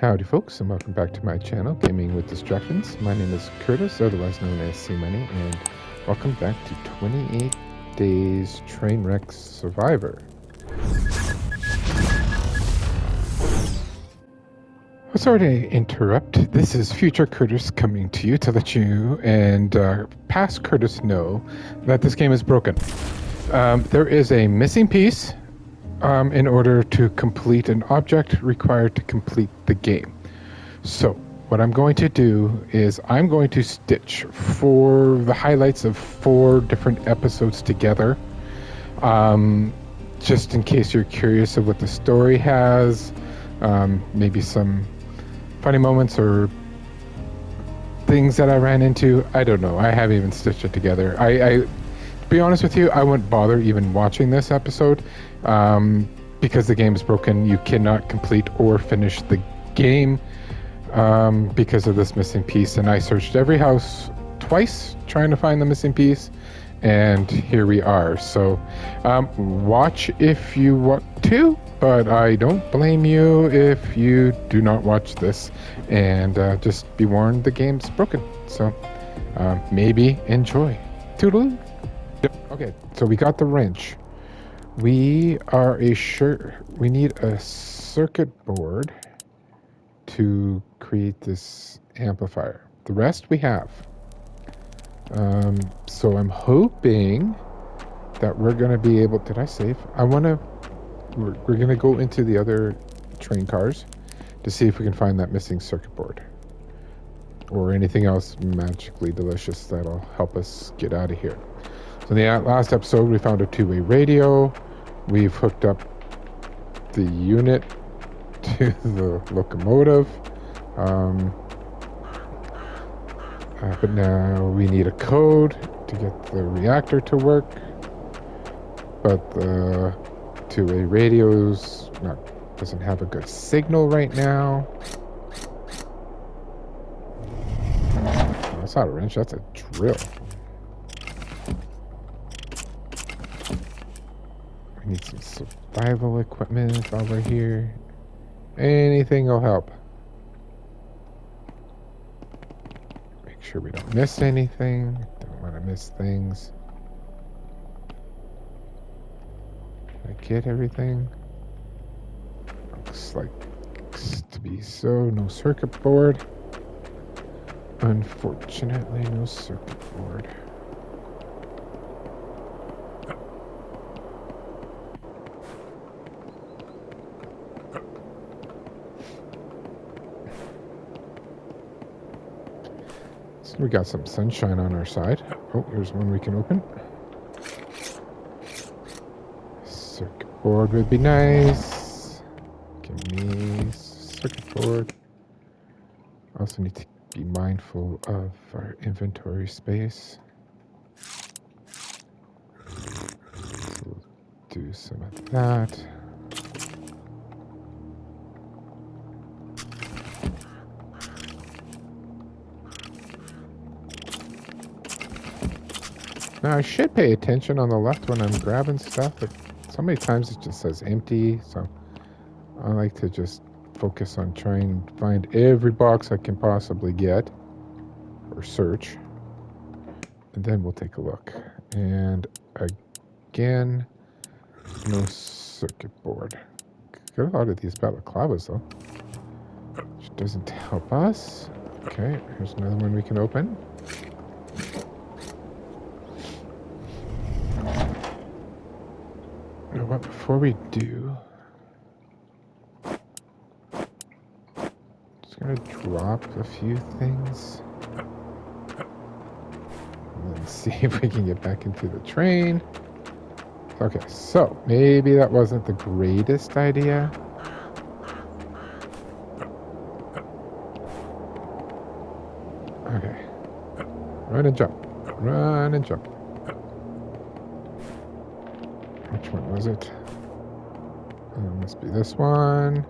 Howdy folks, and welcome back to my channel, Gaming with Distractions. My name is Curtis, otherwise known as C-Money, and welcome back to 28 Days Trainwreck Survivor. Sorry to interrupt. This is future Curtis coming to you to let you and past Curtis know that this game is broken. There is a missing piece in order to complete an object required to complete the game. So what I'm going to do is I'm going to stitch the highlights of 4 different episodes together, just in case you're curious of what the story has, maybe some funny moments or things that I ran into. I don't know. I haven't even stitched it together. To be honest with you, I wouldn't bother even watching this episode because the game is broken. You cannot complete or finish the game because of this missing piece, and I searched every house twice trying to find the missing piece, and here we are. So watch if you want to, but I don't blame you if you do not watch this, and just be warned, the game's broken, so maybe enjoy. Toodaloo. Okay, so we got the wrench. We need a circuit board to create this amplifier. The rest we have. So I'm hoping that we're going to be able... Did I save? We're going to go into the other train cars to see if we can find that missing circuit board. Or anything else magically delicious that'll help us get out of here. So in the last episode, we found a 2-way radio. We've hooked up the unit to the locomotive. But now we need a code to get the reactor to work. But the 2-way radio's doesn't have a good signal right now. Oh, that's not a wrench, that's a drill. We need some survival equipment while we're here. Anything will help. Make sure we don't miss anything. Don't want to miss things. Did I get everything? Looks like to be so. No circuit board. Unfortunately, no circuit board. So we got some sunshine on our side. Oh, here's one we can open. Circuit board would be nice. Give me circuit board. Also need to be mindful of our inventory space. So we'll do some of that. Now I should pay attention on the left when I'm grabbing stuff, but so many times it just says empty, so I like to just focus on trying to find every box I can possibly get, or search, and then we'll take a look. And again, no circuit board. Got a lot of these balaclavas though, which doesn't help us. Okay, here's another one we can open. But before we do, just gonna drop a few things and then see if we can get back into the train. Okay, so maybe that wasn't the greatest idea. Okay, run and jump, run and jump. Which one was it? Must be this one.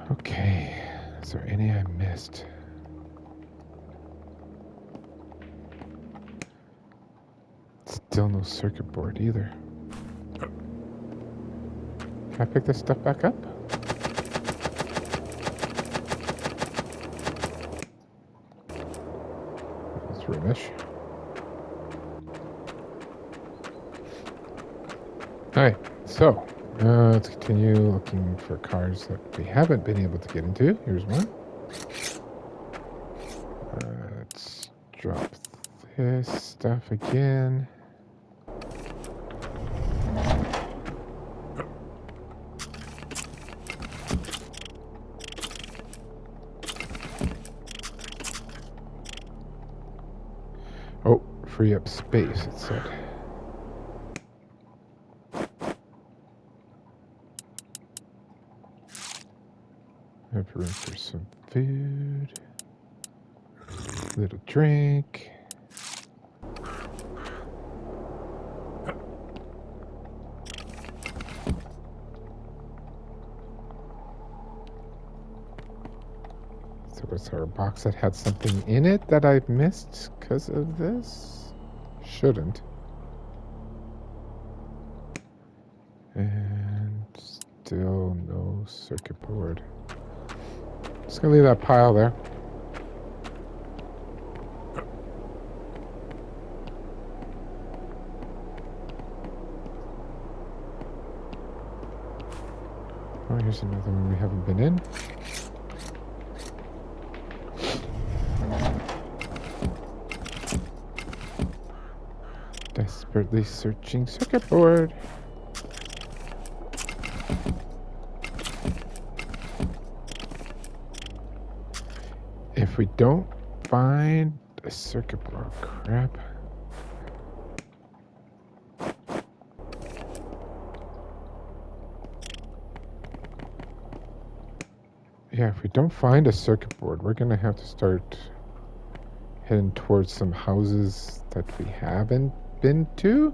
Okay, is there any I missed? Still no circuit board either. Can I pick this stuff back up? That's rubbish. Alright, so let's continue looking for cars that we haven't been able to get into. Here's one. Let's drop this stuff again. Oh, free up space, it said. Have room for some food. Little drink. So was there a box that had something in it that I've missed because of this? Shouldn't. And still no circuit board. Just gonna leave that pile there. Oh, here's another one we haven't been in. Desperately searching circuit board. If we don't find a circuit board, crap. Yeah, if we don't find a circuit board, we're gonna have to start heading towards some houses that we haven't been to.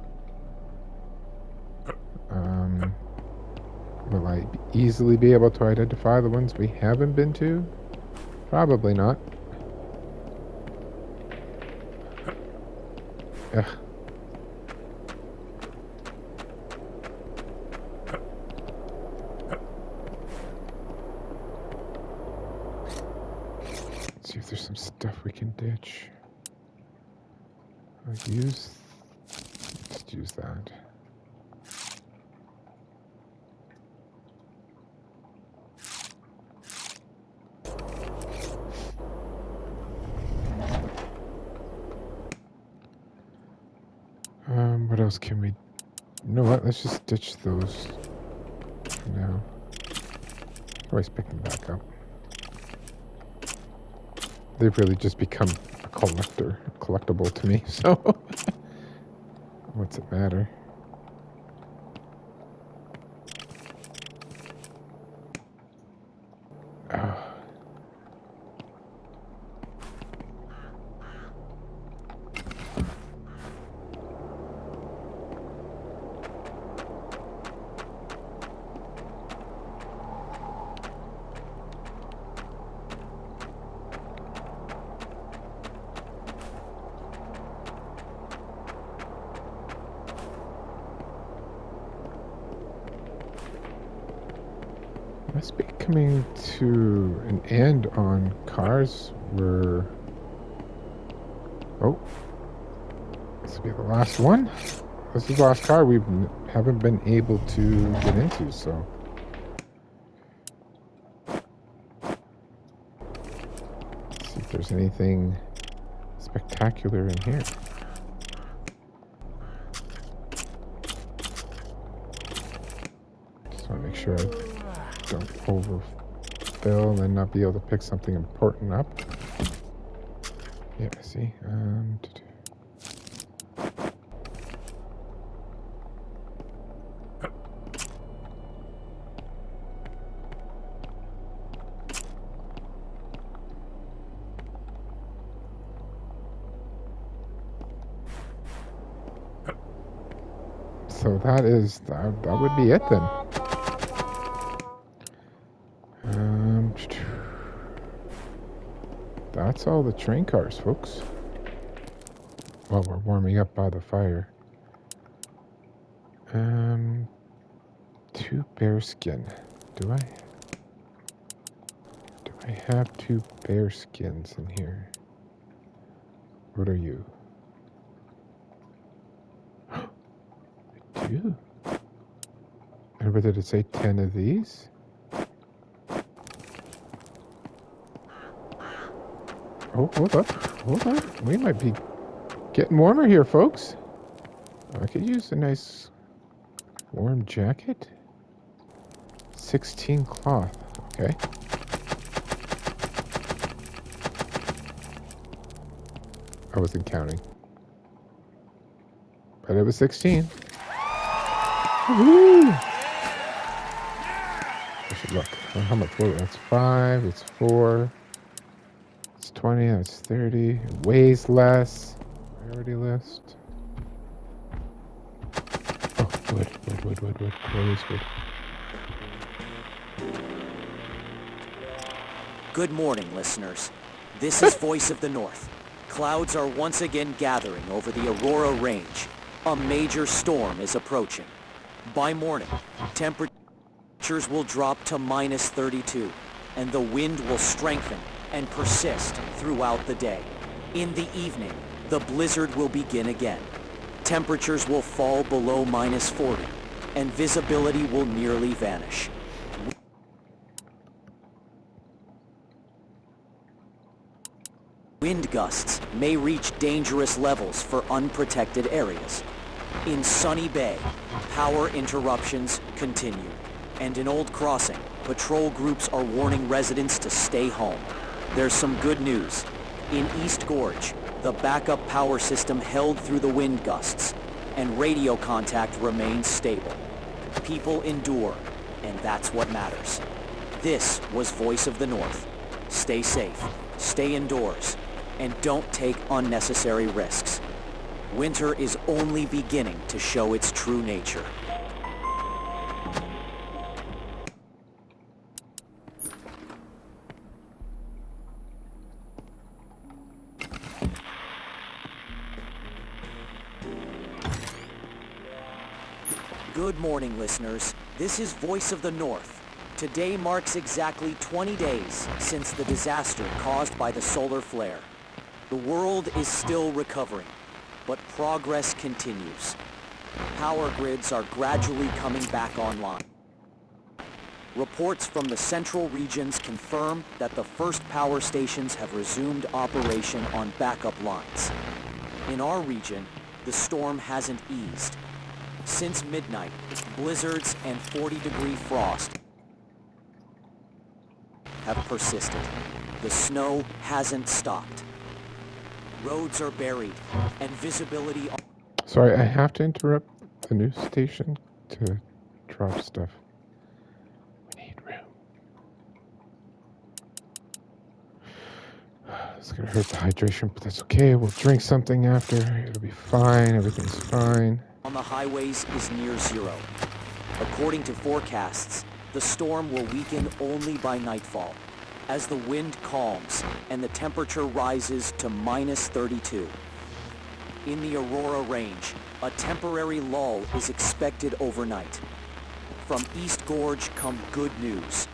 Will I easily be able to identify the ones we haven't been to? Probably not. Ugh. Let's see if there's some stuff we can ditch. Let's use that. What else can we... You know what? Let's just ditch those for now. Always pick them back up. They've really just become a collectible to me, so... What's it matter? Oh. Must be coming to an end on cars where... Oh. This will be the last one. This is the last car we haven't been able to get into, so... Let's see if there's anything spectacular in here. Just want to make sure I don't overfill and then not be able to pick something important up. Yeah, I see. So that would be it then. That's all the train cars, folks. While we're warming up by the fire. 2 bear skin. Do I have 2 bear skins in here? What are you? I do. And what did it say? 10 of these? Oh, hold up. Hold on. We might be getting warmer here, folks. I could use a nice warm jacket. 16 cloth. Okay. I wasn't counting. But it was 16. Woo! I should look. How much? Whoa, that's 5. It's 4. It's 20. That's 30. It weighs less. Priority list. Oh, wood. Always wood. Good morning, listeners. This is Voice of the North. Clouds are once again gathering over the Aurora Range. A major storm is approaching. By morning, temperatures will drop to minus 32, and the wind will strengthen and persist throughout the day. In the evening, the blizzard will begin again. Temperatures will fall below minus 40, and visibility will nearly vanish. Wind gusts may reach dangerous levels for unprotected areas. In Sunny Bay, power interruptions continue. And in Old Crossing, patrol groups are warning residents to stay home. There's some good news. In East Gorge, the backup power system held through the wind gusts, and radio contact remains stable. People endure, and that's what matters. This was Voice of the North. Stay safe, stay indoors, and don't take unnecessary risks. Winter is only beginning to show its true nature. Good morning, listeners. This is Voice of the North. Today marks exactly 20 days since the disaster caused by the solar flare. The world is still recovering, but progress continues. Power grids are gradually coming back online. Reports from the central regions confirm that the first power stations have resumed operation on backup lines. In our region, the storm hasn't eased. Since midnight, blizzards and 40-degree frost have persisted. The snow hasn't stopped. Roads are buried, and visibility... Sorry, I have to interrupt the news station to drop stuff. We need room. It's gonna hurt the hydration, but that's okay. We'll drink something after. It'll be fine. Everything's fine. On the highways is near zero. According to forecasts, the storm will weaken only by nightfall, as the wind calms and the temperature rises to minus 32. In the Aurora Range, a temporary lull is expected overnight. From East Gorge come good news.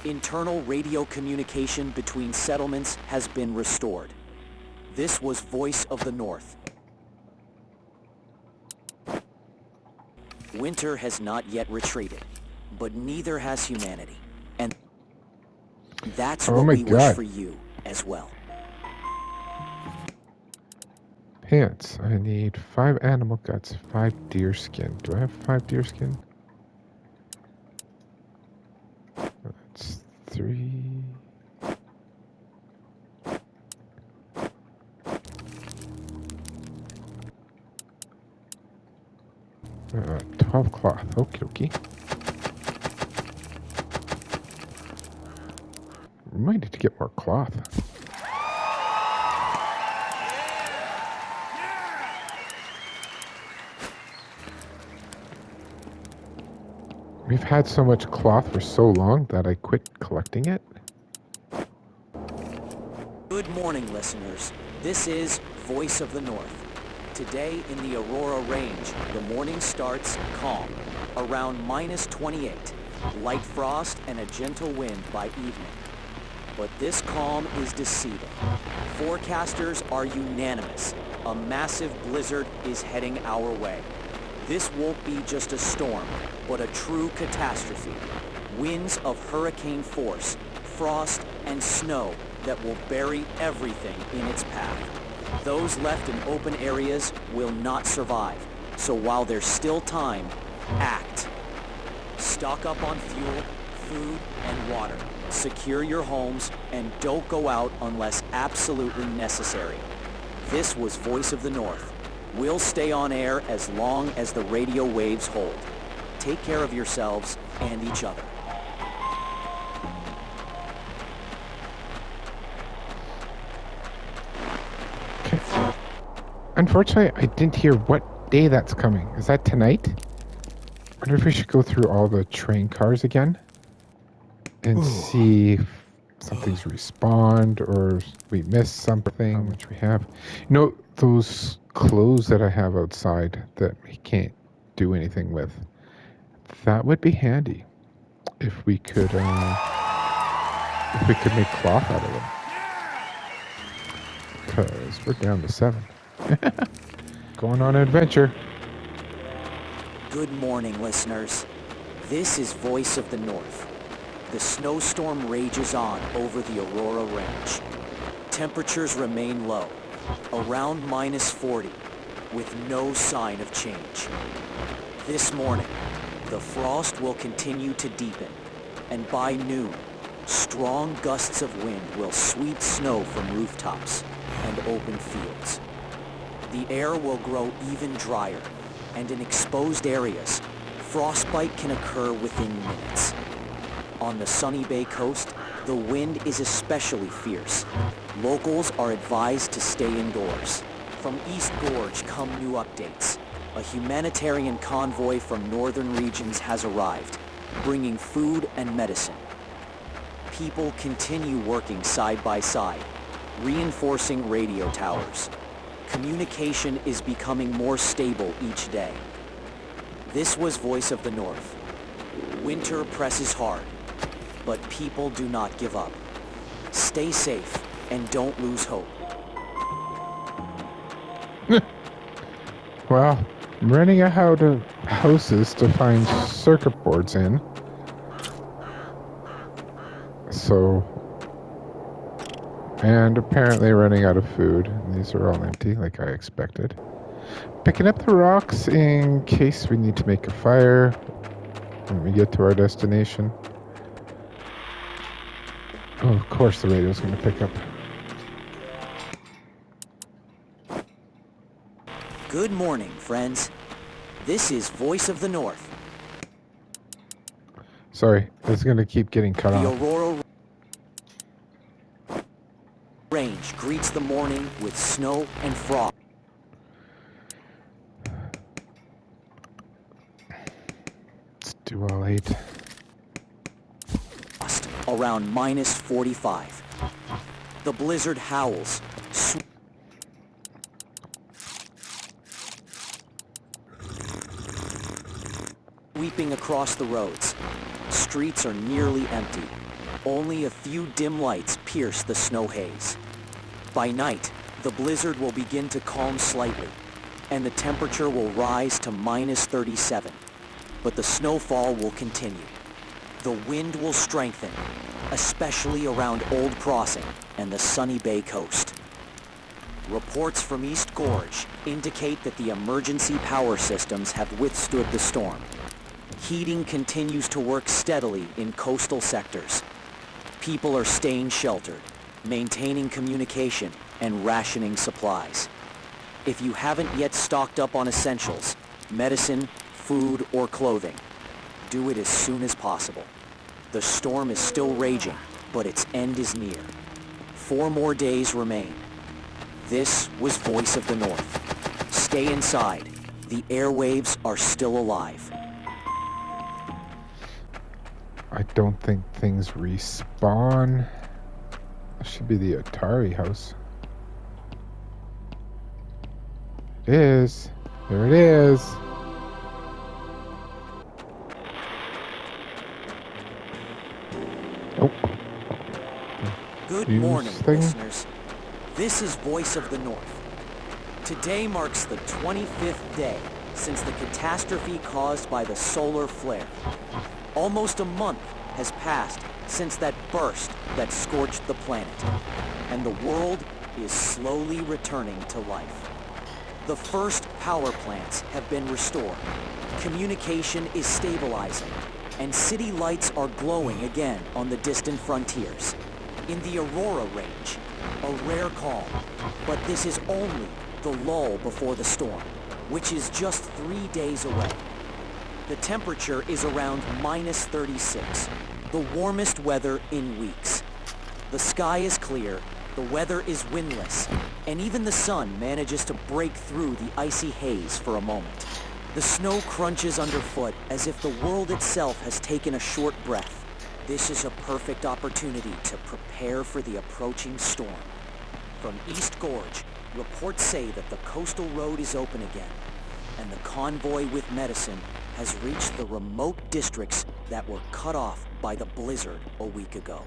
Internal radio communication between settlements has been restored. This was Voice of the North. Winter has not yet retreated, but neither has humanity. And that's what we wish for you as well. Pants. I need 5 animal guts, 5 deer skin. Do I have 5 deer skin? That's 3. 12 cloth. Okie dokie. We might need to get more cloth. We've had so much cloth for so long that I quit collecting it. Good morning, listeners. This is Voice of the North. Today in the Aurora Range, the morning starts calm, around -28, light frost and a gentle wind by evening. But this calm is deceiving. Forecasters are unanimous. A massive blizzard is heading our way. This won't be just a storm, but a true catastrophe. Winds of hurricane force, frost, and snow that will bury everything in its path. Those left in open areas will not survive, so while there's still time, act. Stock up on fuel, food, and water. Secure your homes, and don't go out unless absolutely necessary. This was Voice of the North. We'll stay on air as long as the radio waves hold. Take care of yourselves and each other. Unfortunately, I didn't hear what day that's coming. Is that tonight? I wonder if we should go through all the train cars again and see if something's respawned or we missed something. How much we have. You know, those clothes that I have outside that we can't do anything with. That would be handy if we could make cloth out of them. Because we're down to 7. Going on an adventure. Good morning, listeners. This is Voice of the North. The snowstorm rages on over the Aurora Range. Temperatures remain low, around -40, with no sign of change. This morning, the frost will continue to deepen, and by noon, strong gusts of wind will sweep snow from rooftops and open fields. The air will grow even drier, and in exposed areas, frostbite can occur within minutes. On the Sunny Bay coast, the wind is especially fierce. Locals are advised to stay indoors. From East Gorge come new updates. A humanitarian convoy from northern regions has arrived, bringing food and medicine. People continue working side by side, reinforcing radio towers. Communication is becoming more stable each day. This was Voice of the North. Winter presses hard, but people do not give up. Stay safe and don't lose hope. Well, I'm running out of houses to find circuit boards in. So, and apparently running out of food. These are all empty, like I expected. Picking up the rocks in case we need to make a fire when we get to our destination. Oh, of course the radio's going to pick up. Good morning, friends. This is Voice of the North. Sorry, it's going to keep getting cut The off. Aurora Range greets the morning with snow and frost. Let's do all 8. Around -45. The blizzard howls, sweeping across the roads. Streets are nearly empty. Only a few dim lights pierce the snow haze. By night, the blizzard will begin to calm slightly, and the temperature will rise to -37. But the snowfall will continue. The wind will strengthen, especially around Old Crossing and the Sunny Bay coast. Reports from East Gorge indicate that the emergency power systems have withstood the storm. Heating continues to work steadily in coastal sectors. People are staying sheltered, maintaining communication, and rationing supplies. If you haven't yet stocked up on essentials, medicine, food, or clothing, do it as soon as possible. The storm is still raging, but its end is near. 4 more days remain. This was Voice of the North. Stay inside. The airwaves are still alive. I don't think things respawn. Should be the Atari house. It is. There it is. Oh. Good News morning, thing? listeners. This is Voice of the North. Today marks the 25th day since the catastrophe caused by the solar flare. Almost a month has passed since that burst that scorched the planet, and the world is slowly returning to life. The first power plants have been restored, communication is stabilizing, and city lights are glowing again on the distant frontiers. In the Aurora Range, a rare calm, but this is only the lull before the storm, which is just 3 days away. The temperature is around minus 36, the warmest weather in weeks. The sky is clear, the weather is windless, and even the sun manages to break through the icy haze for a moment. The snow crunches underfoot as if the world itself has taken a short breath. This is a perfect opportunity to prepare for the approaching storm. From East Gorge, reports say that the coastal road is open again, and the convoy with medicine has reached the remote districts that were cut off by the blizzard a week ago.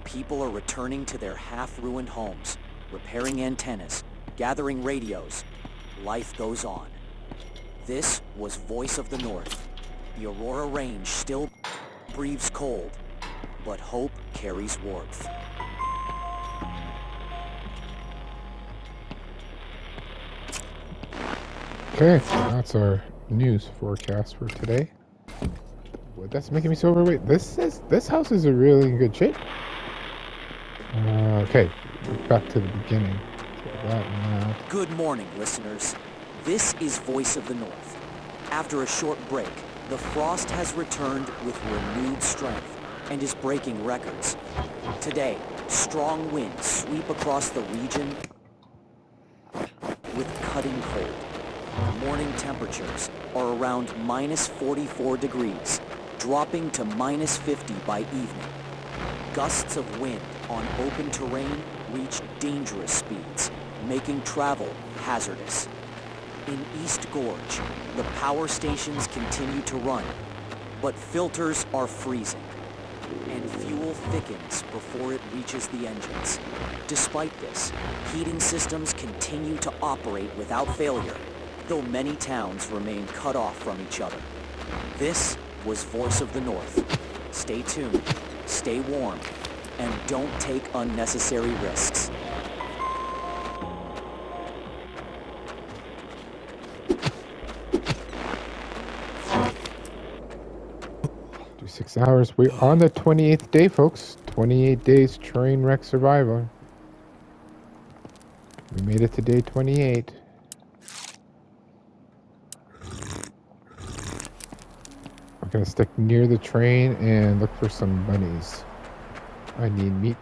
People are returning to their half-ruined homes, repairing antennas, gathering radios. Life goes on. This was Voice of the North. The Aurora Range still breathes cold, but hope carries warmth. Okay, that's our news forecast for today. Well, that's making me so overweight. This house is in really good shape. Okay, back to the beginning. That and that. Good morning, listeners. This is Voice of the North. After a short break, the frost has returned with renewed strength and is breaking records. Today, strong winds sweep across the region with cutting cold. Morning temperatures are around minus 44 degrees, dropping to minus 50 by evening. Gusts of wind on open terrain reach dangerous speeds, making travel hazardous. In East Gorge, the power stations continue to run, but filters are freezing, and fuel thickens before it reaches the engines. Despite this, heating systems continue to operate without failure, though many towns remain cut off from each other. This was Voice of the North. Stay tuned, stay warm, and don't take unnecessary risks. Do 6 hours. We're on the 28th day, folks. 28 days train wreck survival. We made it to day 28. We're gonna stick near the train and look for some bunnies. I need meat.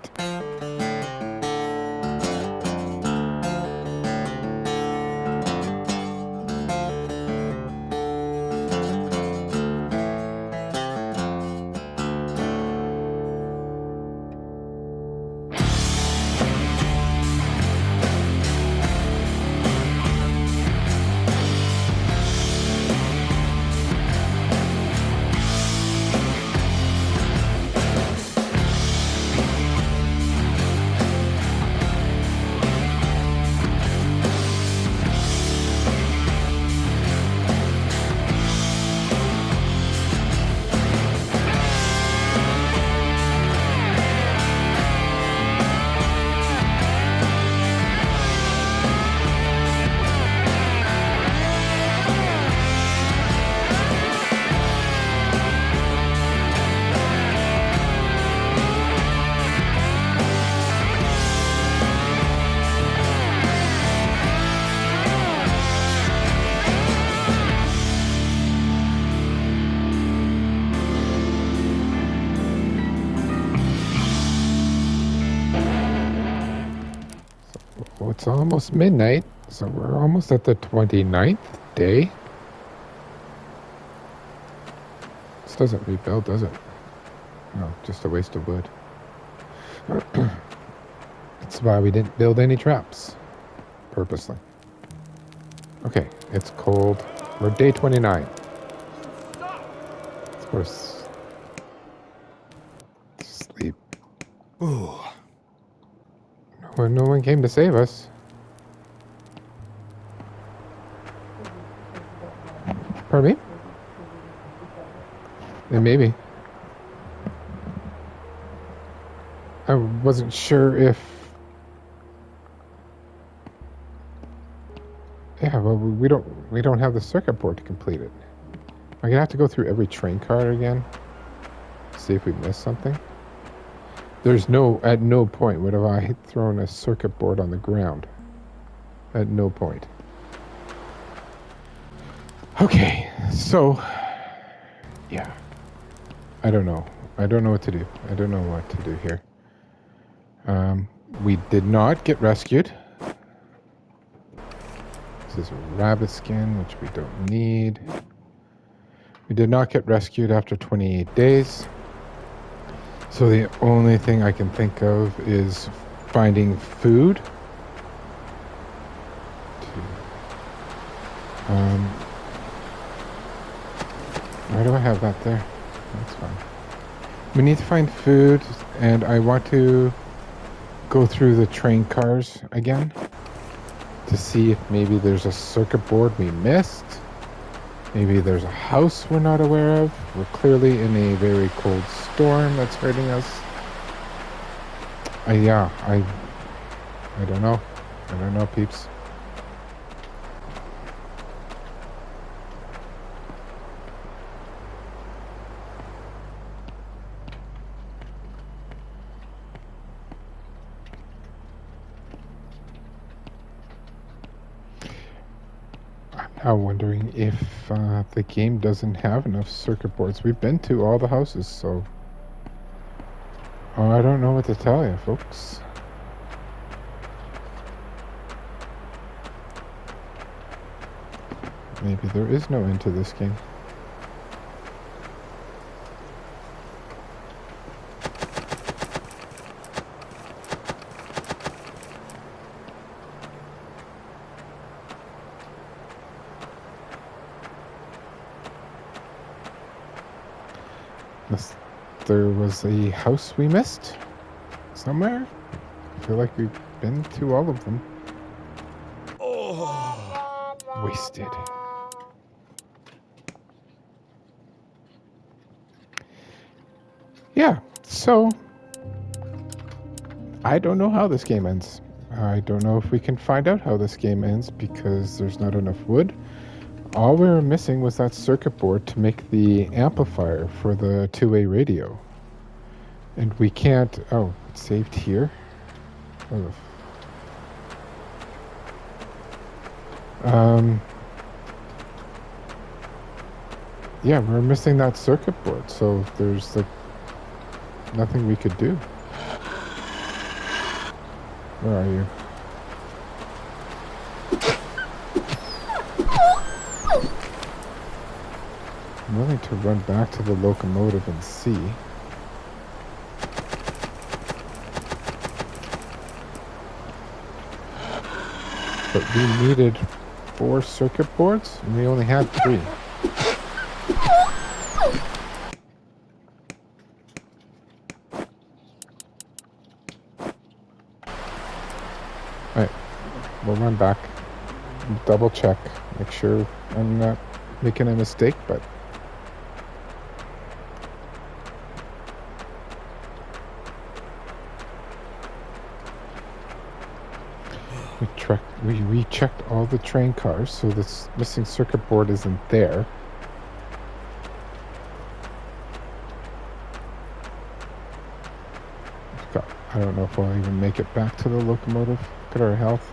Well, it's almost midnight, so we're almost at the 29th day. This doesn't rebuild, does it? No, just a waste of wood. That's why we didn't build any traps. Purposely. Okay, it's cold. We're day 29. Of course. Sleep. Ooh. No one came to save us. Pardon me? Yeah, maybe. I wasn't sure if... Yeah, well, we don't have the circuit board to complete it. I'm gonna have to go through every train car again. See if we missed something. At no point would have I thrown a circuit board on the ground. At no point. Okay, so... Yeah. I don't know. I don't know what to do. I don't know what to do here. We did not get rescued. This is a rabbit skin, which we don't need. We did not get rescued after 28 days. So the only thing I can think of is finding food. Why do I have that there? That's fine. We need to find food, and I want to go through the train cars again to see if maybe there's a circuit board we missed. Maybe there's a house we're not aware of. We're clearly in a very cold storm that's hurting us. I don't know. I don't know, peeps. I'm now wondering if the game doesn't have enough circuit boards. We've been to all the houses, so... I don't know what to tell you, folks. Maybe there is no end to this game. There was a house we missed somewhere. I feel like we've been to all of them. Oh. Wasted. Yeah, so I don't know how this game ends. I don't know if we can find out how this game ends because there's not enough wood. All we were missing was that circuit board to make the amplifier for the two-way radio. And we can't... Oh, it's saved here? Oh. Yeah, we're missing that circuit board, so there's like nothing we could do. Where are you? I'm willing to run back to the locomotive and see. But we needed 4 circuit boards, and we only had 3. Alright, we'll run back, double check, make sure I'm not making a mistake, but... We rechecked all the train cars, so this missing circuit board isn't there. God, I don't know if we'll even make it back to the locomotive. Look at our health.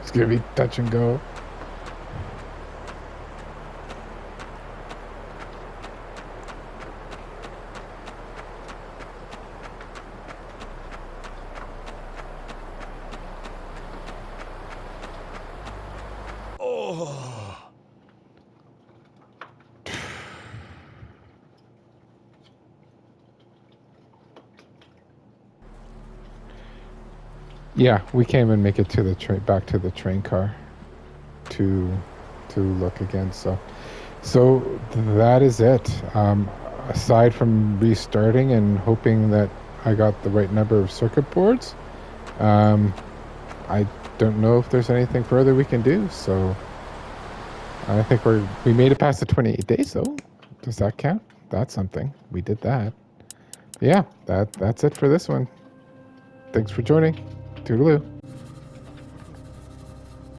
It's gonna be touch and go. Yeah, we can't even make it to the train, back to the train car to look again. So that is it. Aside from restarting and hoping that I got the right number of circuit boards, I don't know if there's anything further we can do. So I think we made it past the 28 days though. Does that count? That's something. We did that. Yeah, that's it for this one. Thanks for joining. Toodaloo.